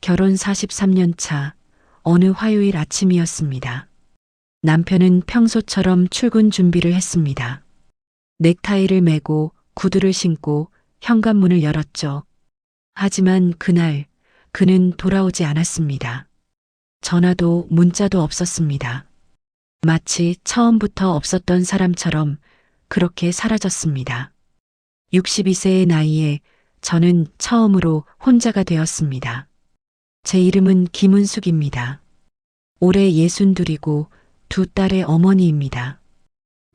결혼 43년 차 어느 화요일 아침이었습니다. 남편은 평소처럼 출근 준비를 했습니다. 넥타이를 매고 구두를 신고 현관문을 열었죠. 하지만 그날 그는 돌아오지 않았습니다. 전화도 문자도 없었습니다. 마치 처음부터 없었던 사람처럼 그렇게 사라졌습니다. 62세의 나이에 저는 처음으로 혼자가 되었습니다. 제 이름은 김은숙입니다. 올해 62이고 두 딸의 어머니입니다.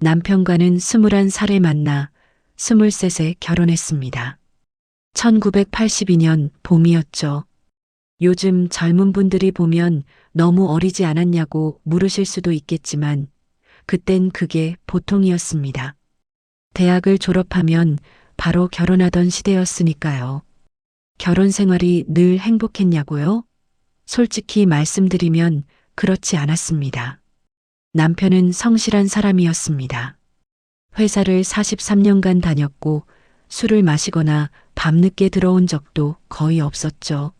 남편과는 21살에 만나 23세 결혼했습니다. 1982년 봄이었죠. 요즘 젊은 분들이 보면 너무 어리지 않았냐고 물으실 수도 있겠지만 그땐 그게 보통이었습니다. 대학을 졸업하면 바로 결혼하던 시대였으니까요. 결혼 생활이 늘 행복했냐고요? 솔직히 말씀드리면 그렇지 않았습니다. 남편은 성실한 사람이었습니다. 회사를 43년간 다녔고 술을 마시거나 밤늦게 들어온 적도 거의 없었죠.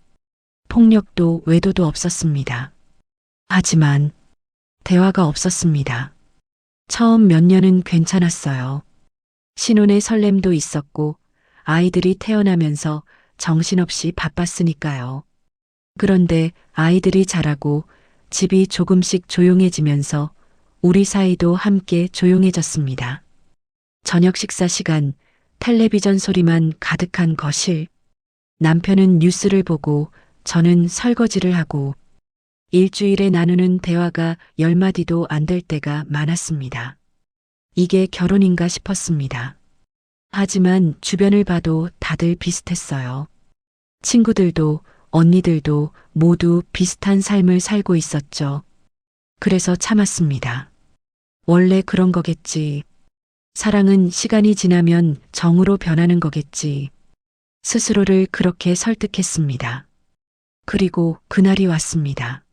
폭력도 외도도 없었습니다. 하지만 대화가 없었습니다. 처음 몇 년은 괜찮았어요. 신혼의 설렘도 있었고 아이들이 태어나면서 정신없이 바빴으니까요. 그런데 아이들이 자라고 집이 조금씩 조용해지면서 우리 사이도 함께 조용해졌습니다. 저녁 식사 시간, 텔레비전 소리만 가득한 거실. 남편은 뉴스를 보고 저는 설거지를 하고 일주일에 나누는 대화가 10마디도 안 될 때가 많았습니다. 이게 결혼인가 싶었습니다. 하지만 주변을 봐도 다들 비슷했어요. 친구들도 언니들도 모두 비슷한 삶을 살고 있었죠. 그래서 참았습니다. 원래 그런 거겠지. 사랑은 시간이 지나면 정으로 변하는 거겠지. 스스로를 그렇게 설득했습니다. 그리고 그날이 왔습니다.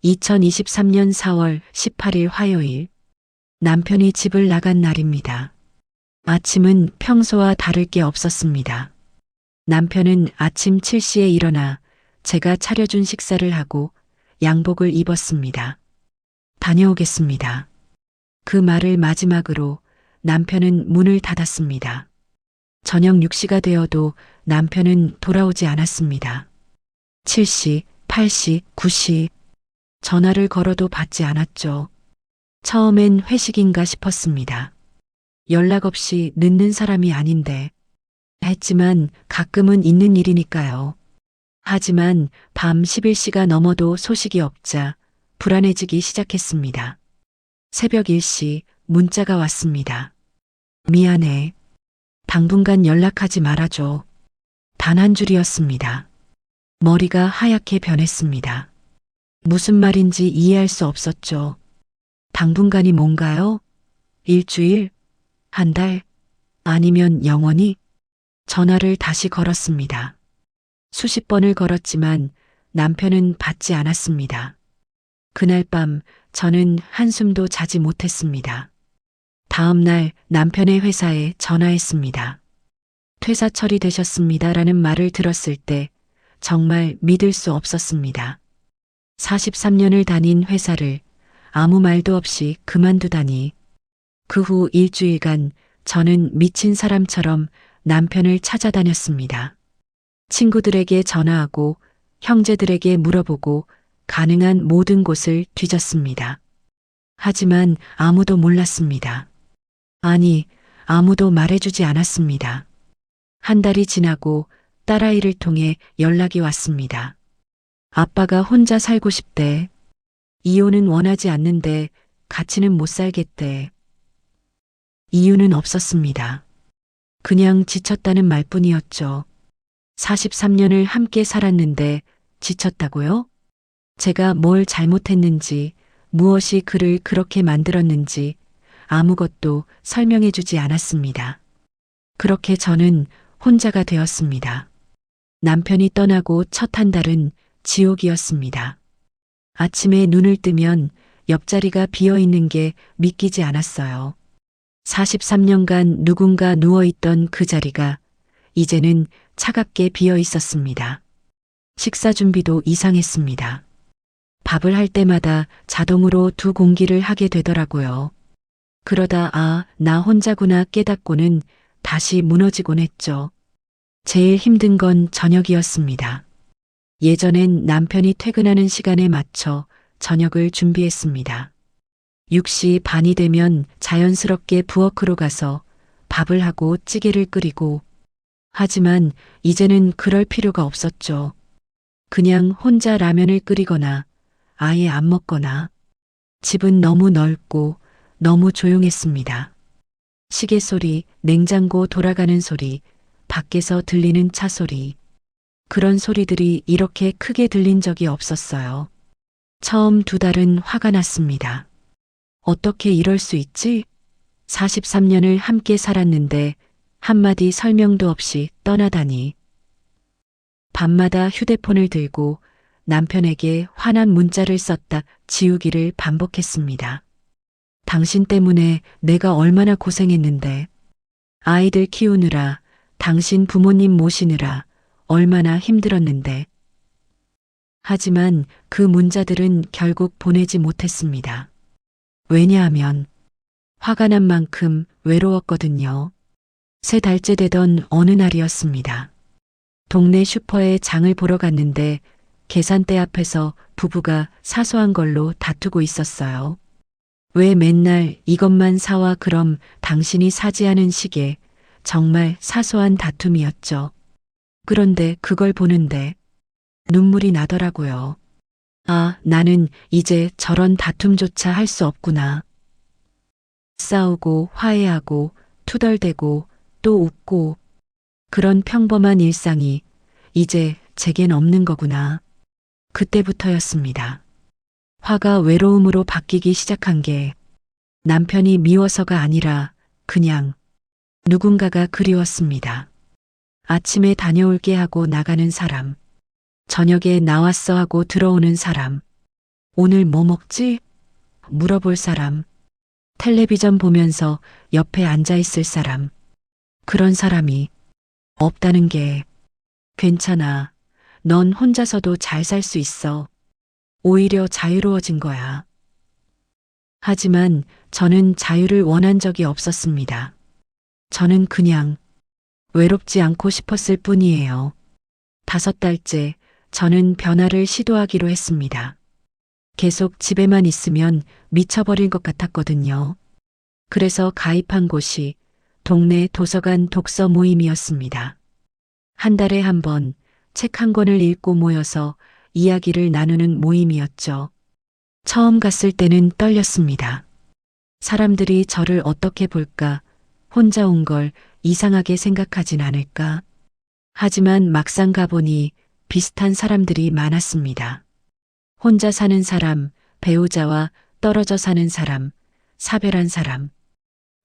2023년 4월 18일 화요일. 남편이 집을 나간 날입니다. 아침은 평소와 다를 게 없었습니다. 남편은 아침 7시에 일어나 제가 차려준 식사를 하고 양복을 입었습니다. 다녀오겠습니다. 그 말을 마지막으로 남편은 문을 닫았습니다. 저녁 6시가 되어도 남편은 돌아오지 않았습니다. 7시, 8시, 9시. 전화를 걸어도 받지 않았죠. 처음엔 회식인가 싶었습니다. 연락 없이 늦는 사람이 아닌데 했지만 가끔은 있는 일이니까요. 하지만 밤 11시가 넘어도 소식이 없자 불안해지기 시작했습니다. 새벽 1시 문자가 왔습니다. 미안해. 당분간 연락하지 말아줘. 단 한 줄이었습니다. 머리가 하얗게 변했습니다. 무슨 말인지 이해할 수 없었죠. 당분간이 뭔가요? 일주일? 한 달? 아니면 영원히? 전화를 다시 걸었습니다. 수십 번을 걸었지만 남편은 받지 않았습니다. 그날 밤 저는 한숨도 자지 못했습니다. 다음 날 남편의 회사에 전화했습니다. 퇴사 처리되셨습니다라는 말을 들었을 때 정말 믿을 수 없었습니다. 43년을 다닌 회사를 아무 말도 없이 그만두다니. 그 후 일주일간 저는 미친 사람처럼 남편을 찾아다녔습니다. 친구들에게 전화하고 형제들에게 물어보고 가능한 모든 곳을 뒤졌습니다. 하지만 아무도 몰랐습니다. 아니, 아무도 말해주지 않았습니다. 한 달이 지나고 딸아이를 통해 연락이 왔습니다. 아빠가 혼자 살고 싶대. 이혼은 원하지 않는데 같이는 못 살겠대. 이유는 없었습니다. 그냥 지쳤다는 말뿐이었죠. 43년을 함께 살았는데 지쳤다고요? 제가 뭘 잘못했는지, 무엇이 그를 그렇게 만들었는지 아무것도 설명해 주지 않았습니다. 그렇게 저는 혼자가 되었습니다. 남편이 떠나고 첫 한 달은 지옥이었습니다. 아침에 눈을 뜨면 옆자리가 비어 있는 게 믿기지 않았어요. 43년간 누군가 누워있던 그 자리가 이제는 차갑게 비어 있었습니다. 식사 준비도 이상했습니다. 밥을 할 때마다 자동으로 두 공기를 하게 되더라고요. 그러다 나 혼자구나 깨닫고는 다시 무너지곤 했죠. 제일 힘든 건 저녁이었습니다. 예전엔 남편이 퇴근하는 시간에 맞춰 저녁을 준비했습니다. 6시 반이 되면 자연스럽게 부엌으로 가서 밥을 하고 찌개를 끓이고, 하지만 이제는 그럴 필요가 없었죠. 그냥 혼자 라면을 끓이거나 아예 안 먹거나. 집은 너무 넓고 너무 조용했습니다. 시계 소리, 냉장고 돌아가는 소리, 밖에서 들리는 차 소리. 그런 소리들이 이렇게 크게 들린 적이 없었어요. 처음 2달은 화가 났습니다. 어떻게 이럴 수 있지? 43년을 함께 살았는데 한마디 설명도 없이 떠나다니. 밤마다 휴대폰을 들고 남편에게 화난 문자를 썼다 지우기를 반복했습니다. 당신 때문에 내가 얼마나 고생했는데, 아이들 키우느라, 당신 부모님 모시느라 얼마나 힘들었는데. 하지만 그 문자들은 결국 보내지 못했습니다. 왜냐하면 화가 난 만큼 외로웠거든요. 3달째 되던 어느 날이었습니다. 동네 슈퍼에 장을 보러 갔는데 계산대 앞에서 부부가 사소한 걸로 다투고 있었어요. 왜 맨날 이것만 사와 그럼 당신이 사지 하는 식의 정말 사소한 다툼이었죠. 그런데 그걸 보는데 눈물이 나더라고요. 나는 이제 저런 다툼조차 할 수 없구나. 싸우고 화해하고 투덜대고 또 웃고 그런 평범한 일상이 이제 제겐 없는 거구나. 그때부터였습니다. 화가 외로움으로 바뀌기 시작한 게 남편이 미워서가 아니라 그냥 누군가가 그리웠습니다. 아침에 다녀올게 하고 나가는 사람, 저녁에 나왔어 하고 들어오는 사람, 오늘 뭐 먹지? 물어볼 사람, 텔레비전 보면서 옆에 앉아 있을 사람, 그런 사람이 없다는 게 괜찮아. 넌 혼자서도 잘 살 수 있어. 오히려 자유로워진 거야. 하지만 저는 자유를 원한 적이 없었습니다. 저는 그냥 외롭지 않고 싶었을 뿐이에요. 5달째 저는 변화를 시도하기로 했습니다. 계속 집에만 있으면 미쳐버릴 것 같았거든요. 그래서 가입한 곳이 동네 도서관 독서 모임이었습니다. 한 달에 한 번 책 한 권을 읽고 모여서 이야기를 나누는 모임이었죠. 처음 갔을 때는 떨렸습니다. 사람들이 저를 어떻게 볼까? 혼자 온 걸 이상하게 생각하진 않을까? 하지만 막상 가보니 비슷한 사람들이 많았습니다. 혼자 사는 사람, 배우자와 떨어져 사는 사람, 사별한 사람.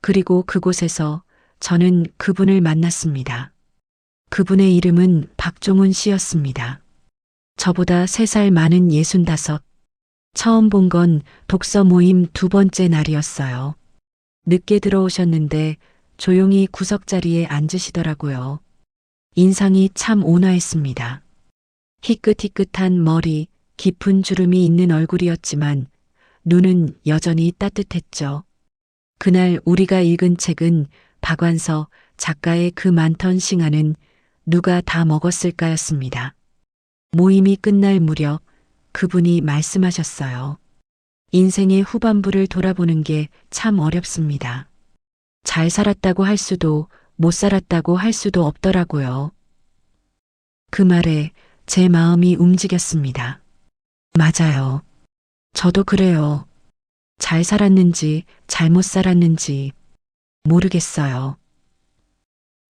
그리고 그곳에서 저는 그분을 만났습니다. 그분의 이름은 박종훈 씨였습니다. 저보다 3살 많은 65. 처음 본 건 독서 모임 2번째 날이었어요. 늦게 들어오셨는데 조용히 구석자리에 앉으시더라고요. 인상이 참 온화했습니다. 희끗희끗한 머리, 깊은 주름이 있는 얼굴이었지만 눈은 여전히 따뜻했죠. 그날 우리가 읽은 책은 박완서 작가의 그 많던 싱아는 누가 다 먹었을까였습니다. 모임이 끝날 무렵 그분이 말씀하셨어요. 인생의 후반부를 돌아보는 게 참 어렵습니다. 잘 살았다고 할 수도 못 살았다고 할 수도 없더라고요. 그 말에 제 마음이 움직였습니다. 맞아요. 저도 그래요. 잘 살았는지 잘못 살았는지 모르겠어요.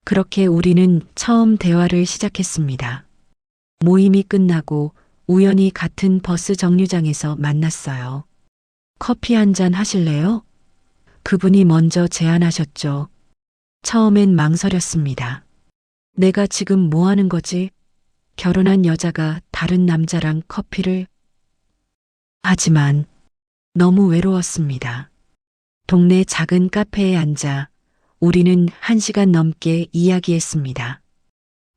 그렇게 우리는 처음 대화를 시작했습니다. 모임이 끝나고 우연히 같은 버스 정류장에서 만났어요. 커피 한 잔 하실래요? 그분이 먼저 제안하셨죠. 처음엔 망설였습니다. 내가 지금 뭐 하는 거지? 결혼한 여자가 다른 남자랑 커피를. 하지만 너무 외로웠습니다. 동네 작은 카페에 앉아 우리는 1시간 넘게 이야기했습니다.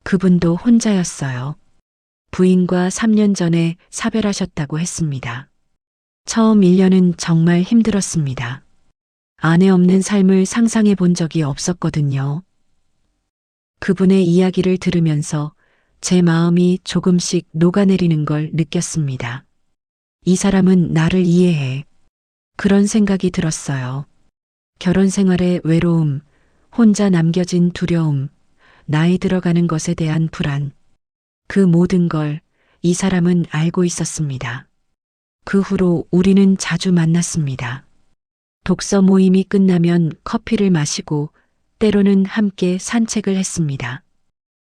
그분도 혼자였어요. 부인과 3년 전에 사별하셨다고 했습니다. 처음 1년은 정말 힘들었습니다. 아내 없는 삶을 상상해 본 적이 없었거든요. 그분의 이야기를 들으면서 제 마음이 조금씩 녹아내리는 걸 느꼈습니다. 이 사람은 나를 이해해. 그런 생각이 들었어요. 결혼 생활의 외로움, 혼자 남겨진 두려움, 나이 들어가는 것에 대한 불안. 그 모든 걸 이 사람은 알고 있었습니다. 그 후로 우리는 자주 만났습니다. 독서 모임이 끝나면 커피를 마시고 때로는 함께 산책을 했습니다.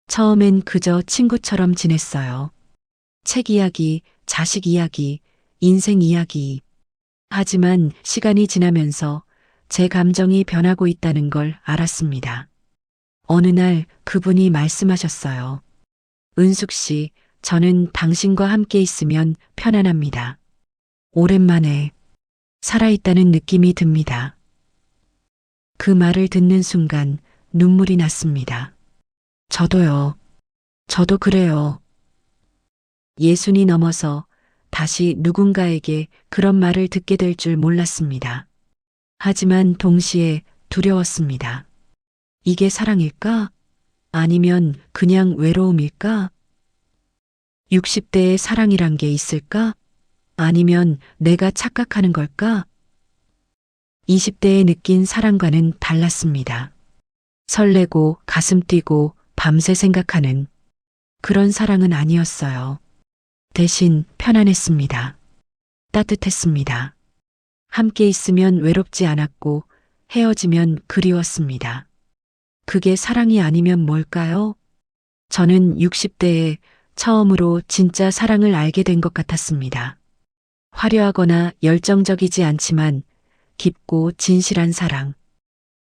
처음엔 그저 친구처럼 지냈어요. 책 이야기, 자식 이야기, 인생 이야기. 하지만 시간이 지나면서 제 감정이 변하고 있다는 걸 알았습니다. 어느 날 그분이 말씀하셨어요. 은숙 씨, 저는 당신과 함께 있으면 편안합니다. 오랜만에 살아있다는 느낌이 듭니다. 그 말을 듣는 순간 눈물이 났습니다. 저도요. 저도 그래요. 예순이 넘어서 다시 누군가에게 그런 말을 듣게 될 줄 몰랐습니다. 하지만 동시에 두려웠습니다. 이게 사랑일까? 아니면 그냥 외로움일까? 60대의 사랑이란 게 있을까? 아니면 내가 착각하는 걸까? 20대에 느낀 사랑과는 달랐습니다. 설레고 가슴 뛰고 밤새 생각하는 그런 사랑은 아니었어요. 대신 편안했습니다. 따뜻했습니다. 함께 있으면 외롭지 않았고 헤어지면 그리웠습니다. 그게 사랑이 아니면 뭘까요? 저는 60대에 처음으로 진짜 사랑을 알게 된 것 같았습니다. 화려하거나 열정적이지 않지만 깊고 진실한 사랑.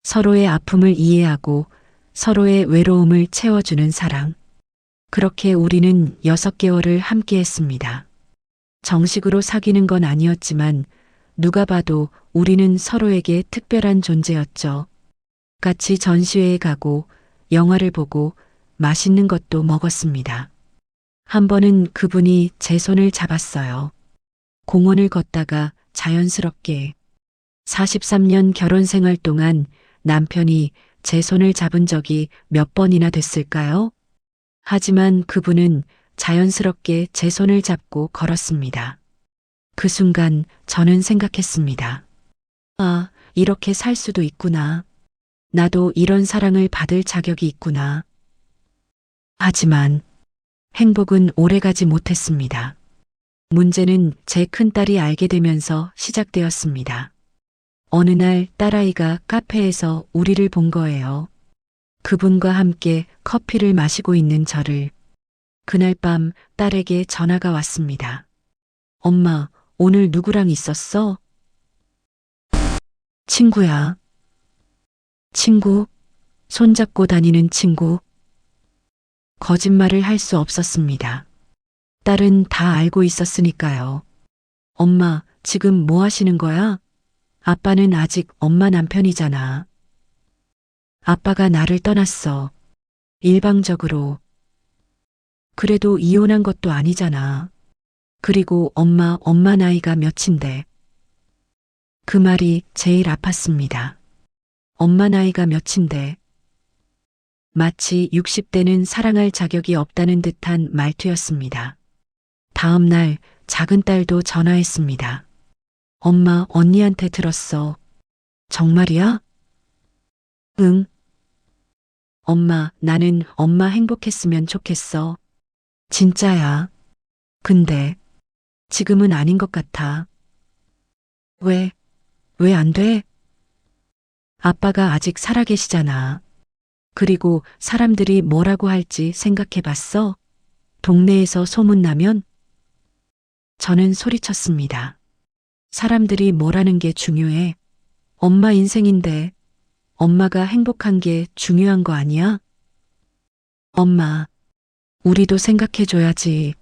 서로의 아픔을 이해하고 서로의 외로움을 채워주는 사랑. 그렇게 우리는 6개월을 함께 했습니다. 정식으로 사귀는 건 아니었지만 누가 봐도 우리는 서로에게 특별한 존재였죠. 같이 전시회에 가고 영화를 보고 맛있는 것도 먹었습니다. 한 번은 그분이 제 손을 잡았어요. 공원을 걷다가 자연스럽게 43년 결혼 생활 동안 남편이 제 손을 잡은 적이 몇 번이나 됐을까요? 하지만 그분은 자연스럽게 제 손을 잡고 걸었습니다. 그 순간 저는 생각했습니다. 아, 이렇게 살 수도 있구나. 나도 이런 사랑을 받을 자격이 있구나. 하지만 행복은 오래가지 못했습니다. 문제는 제 큰딸이 알게 되면서 시작되었습니다. 어느 날 딸아이가 카페에서 우리를 본 거예요. 그분과 함께 커피를 마시고 있는 저를. 그날 밤 딸에게 전화가 왔습니다. 엄마, 오늘 누구랑 있었어? 친구야. 친구? 손잡고 다니는 친구? 거짓말을 할 수 없었습니다. 딸은 다 알고 있었으니까요. 엄마, 지금 뭐 하시는 거야? 아빠는 아직 엄마 남편이잖아. 아빠가 나를 떠났어. 일방적으로. 그래도 이혼한 것도 아니잖아. 그리고 엄마 나이가 몇인데. 그 말이 제일 아팠습니다. 엄마 나이가 몇인데. 마치 60대는 사랑할 자격이 없다는 듯한 말투였습니다. 다음 날 작은 딸도 전화했습니다. 엄마, 언니한테 들었어. 정말이야? 응. 엄마, 나는 엄마 행복했으면 좋겠어. 진짜야. 근데 지금은 아닌 것 같아. 왜 안 돼? 아빠가 아직 살아계시잖아. 그리고 사람들이 뭐라고 할지 생각해 봤어? 동네에서 소문나면? 저는 소리쳤습니다. 사람들이 뭐라는 게 중요해? 엄마 인생인데 엄마가 행복한 게 중요한 거 아니야? 엄마, 우리도 생각해 줘야지.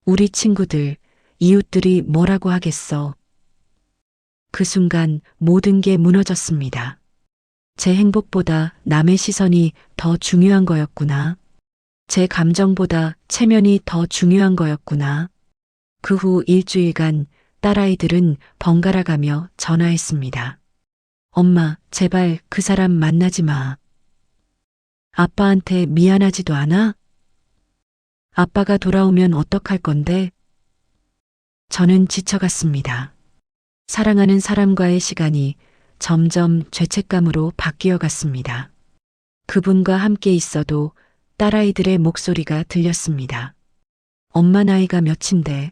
우리 친구들, 이웃들이 뭐라고 하겠어. 그 순간 모든 게 무너졌습니다. 제 행복보다 남의 시선이 더 중요한 거였구나. 제 감정보다 체면이 더 중요한 거였구나. 그 후 일주일간 딸아이들은 번갈아 가며 전화했습니다. 엄마, 제발 그 사람 만나지 마. 아빠한테 미안하지도 않아? 아빠가 돌아오면 어떡할 건데? 저는 지쳐갔습니다. 사랑하는 사람과의 시간이 점점 죄책감으로 바뀌어 갔습니다. 그분과 함께 있어도 딸아이들의 목소리가 들렸습니다. 엄마 나이가 몇인데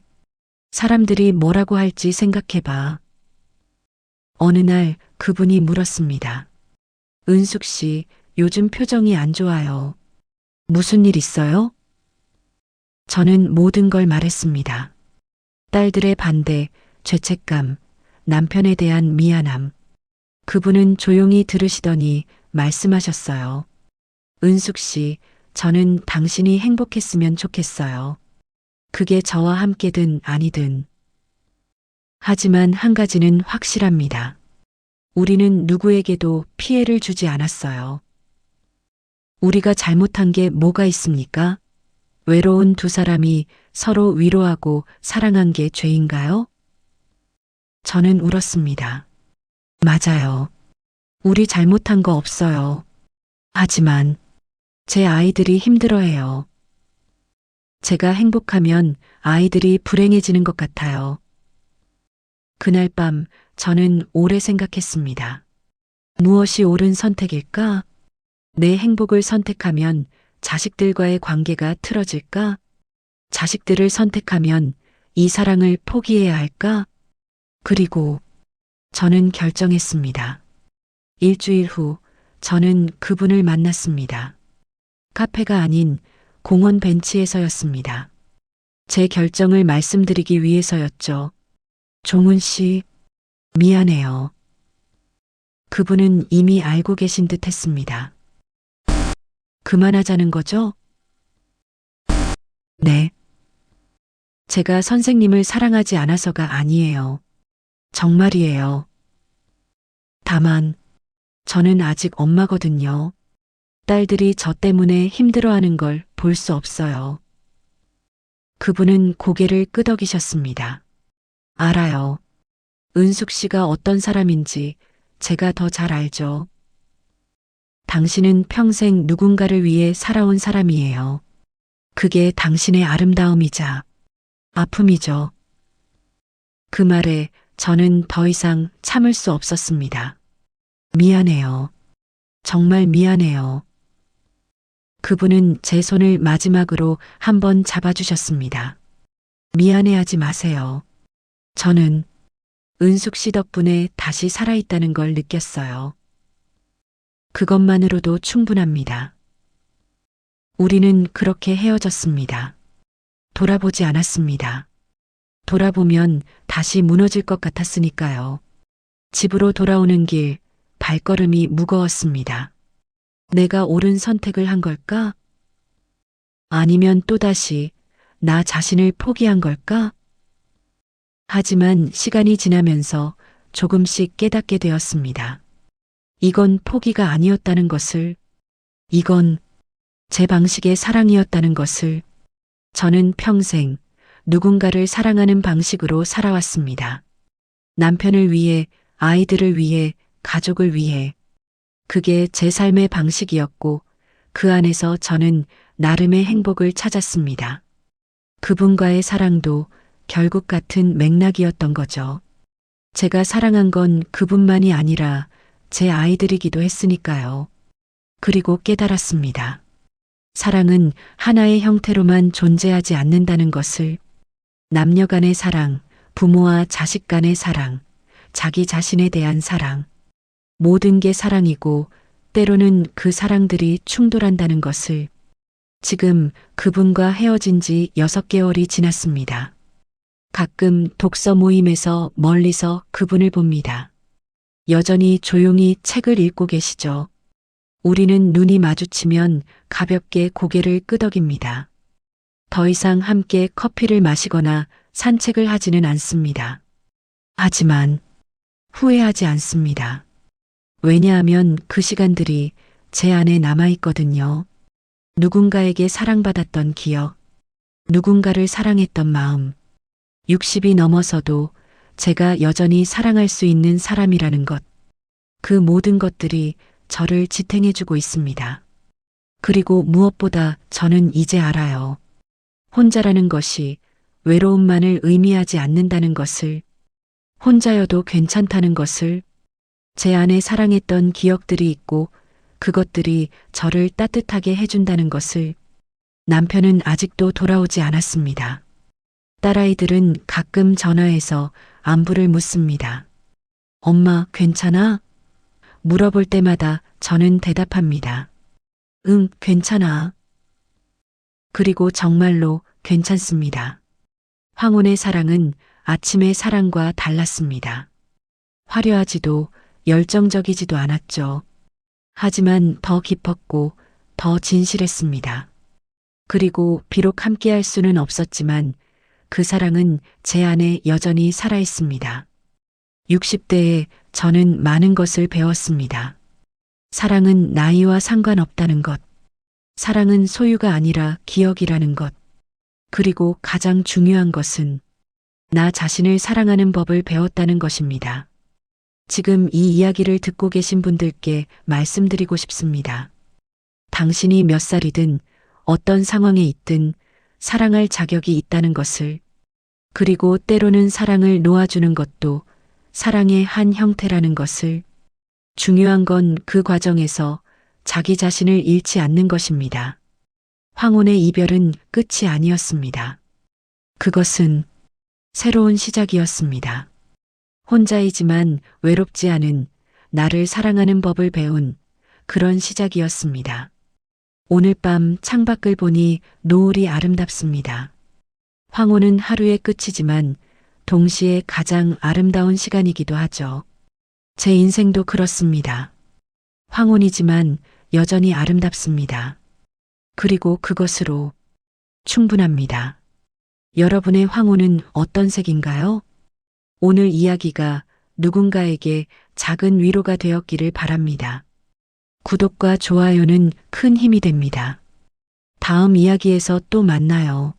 사람들이 뭐라고 할지 생각해봐. 어느 날 그분이 물었습니다. 은숙 씨, 요즘 표정이 안 좋아요. 무슨 일 있어요? 저는 모든 걸 말했습니다. 딸들의 반대, 죄책감, 남편에 대한 미안함. 그분은 조용히 들으시더니 말씀하셨어요. 은숙 씨, 저는 당신이 행복했으면 좋겠어요. 그게 저와 함께든 아니든. 하지만 한 가지는 확실합니다. 우리는 누구에게도 피해를 주지 않았어요. 우리가 잘못한 게 뭐가 있습니까? 외로운 두 사람이 서로 위로하고 사랑한 게 죄인가요? 저는 울었습니다. 맞아요. 우리 잘못한 거 없어요. 하지만 제 아이들이 힘들어해요. 제가 행복하면 아이들이 불행해지는 것 같아요. 그날 밤 저는 오래 생각했습니다. 무엇이 옳은 선택일까? 내 행복을 선택하면 자식들과의 관계가 틀어질까? 자식들을 선택하면 이 사랑을 포기해야 할까? 그리고 저는 결정했습니다. 일주일 후 저는 그분을 만났습니다. 카페가 아닌 공원 벤치에서였습니다. 제 결정을 말씀드리기 위해서였죠. 종훈 씨, 미안해요. 그분은 이미 알고 계신 듯 했습니다. 그만하자는 거죠? 네. 제가 선생님을 사랑하지 않아서가 아니에요. 정말이에요. 다만, 저는 아직 엄마거든요. 딸들이 저 때문에 힘들어하는 걸 볼 수 없어요. 그분은 고개를 끄덕이셨습니다. 알아요. 은숙 씨가 어떤 사람인지 제가 더 잘 알죠. 당신은 평생 누군가를 위해 살아온 사람이에요. 그게 당신의 아름다움이자 아픔이죠. 그 말에 저는 더 이상 참을 수 없었습니다. 미안해요. 정말 미안해요. 그분은 제 손을 마지막으로 한번 잡아주셨습니다. 미안해하지 마세요. 저는 은숙 씨 덕분에 다시 살아있다는 걸 느꼈어요. 그것만으로도 충분합니다. 우리는 그렇게 헤어졌습니다. 돌아보지 않았습니다. 돌아보면 다시 무너질 것 같았으니까요. 집으로 돌아오는 길, 발걸음이 무거웠습니다. 내가 옳은 선택을 한 걸까? 아니면 또다시 나 자신을 포기한 걸까? 하지만 시간이 지나면서 조금씩 깨닫게 되었습니다. 이건 포기가 아니었다는 것을, 이건 제 방식의 사랑이었다는 것을. 저는 평생 누군가를 사랑하는 방식으로 살아왔습니다. 남편을 위해, 아이들을 위해, 가족을 위해. 그게 제 삶의 방식이었고 그 안에서 저는 나름의 행복을 찾았습니다. 그분과의 사랑도 결국 같은 맥락이었던 거죠. 제가 사랑한 건 그분만이 아니라 제 아이들이기도 했으니까요. 그리고 깨달았습니다. 사랑은 하나의 형태로만 존재하지 않는다는 것을. 남녀 간의 사랑, 부모와 자식 간의 사랑, 자기 자신에 대한 사랑. 모든 게 사랑이고 때로는 그 사랑들이 충돌한다는 것을. 지금 그분과 헤어진 지 6개월이 지났습니다. 가끔 독서 모임에서 멀리서 그분을 봅니다. 여전히 조용히 책을 읽고 계시죠. 우리는 눈이 마주치면 가볍게 고개를 끄덕입니다. 더 이상 함께 커피를 마시거나 산책을 하지는 않습니다. 하지만 후회하지 않습니다. 왜냐하면 그 시간들이 제 안에 남아있거든요. 누군가에게 사랑받았던 기억, 누군가를 사랑했던 마음, 60이 넘어서도 제가 여전히 사랑할 수 있는 사람이라는 것, 그 모든 것들이 저를 지탱해주고 있습니다. 그리고 무엇보다 저는 이제 알아요. 혼자라는 것이 외로움만을 의미하지 않는다는 것을, 혼자여도 괜찮다는 것을, 제 안에 사랑했던 기억들이 있고 그것들이 저를 따뜻하게 해준다는 것을. 남편은 아직도 돌아오지 않았습니다. 딸아이들은 가끔 전화해서 안부를 묻습니다. 엄마, 괜찮아? 물어볼 때마다 저는 대답합니다. 응, 괜찮아. 그리고 정말로 괜찮습니다. 황혼의 사랑은 아침의 사랑과 달랐습니다. 화려하지도 열정적이지도 않았죠. 하지만 더 깊었고 더 진실했습니다. 그리고 비록 함께할 수는 없었지만 그 사랑은 제 안에 여전히 살아있습니다. 60대에 저는 많은 것을 배웠습니다. 사랑은 나이와 상관없다는 것. 사랑은 소유가 아니라 기억이라는 것. 그리고 가장 중요한 것은 나 자신을 사랑하는 법을 배웠다는 것입니다. 지금 이 이야기를 듣고 계신 분들께 말씀드리고 싶습니다. 당신이 몇 살이든 어떤 상황에 있든 사랑할 자격이 있다는 것을, 그리고 때로는 사랑을 놓아주는 것도 사랑의 한 형태라는 것을. 중요한 건 그 과정에서 자기 자신을 잃지 않는 것입니다. 황혼의 이별은 끝이 아니었습니다. 그것은 새로운 시작이었습니다. 혼자이지만 외롭지 않은, 나를 사랑하는 법을 배운 그런 시작이었습니다. 오늘 밤 창밖을 보니 노을이 아름답습니다. 황혼은 하루의 끝이지만 동시에 가장 아름다운 시간이기도 하죠. 제 인생도 그렇습니다. 황혼이지만 여전히 아름답습니다. 그리고 그것으로 충분합니다. 여러분의 황혼은 어떤 색인가요? 오늘 이야기가 누군가에게 작은 위로가 되었기를 바랍니다. 구독과 좋아요는 큰 힘이 됩니다. 다음 이야기에서 또 만나요.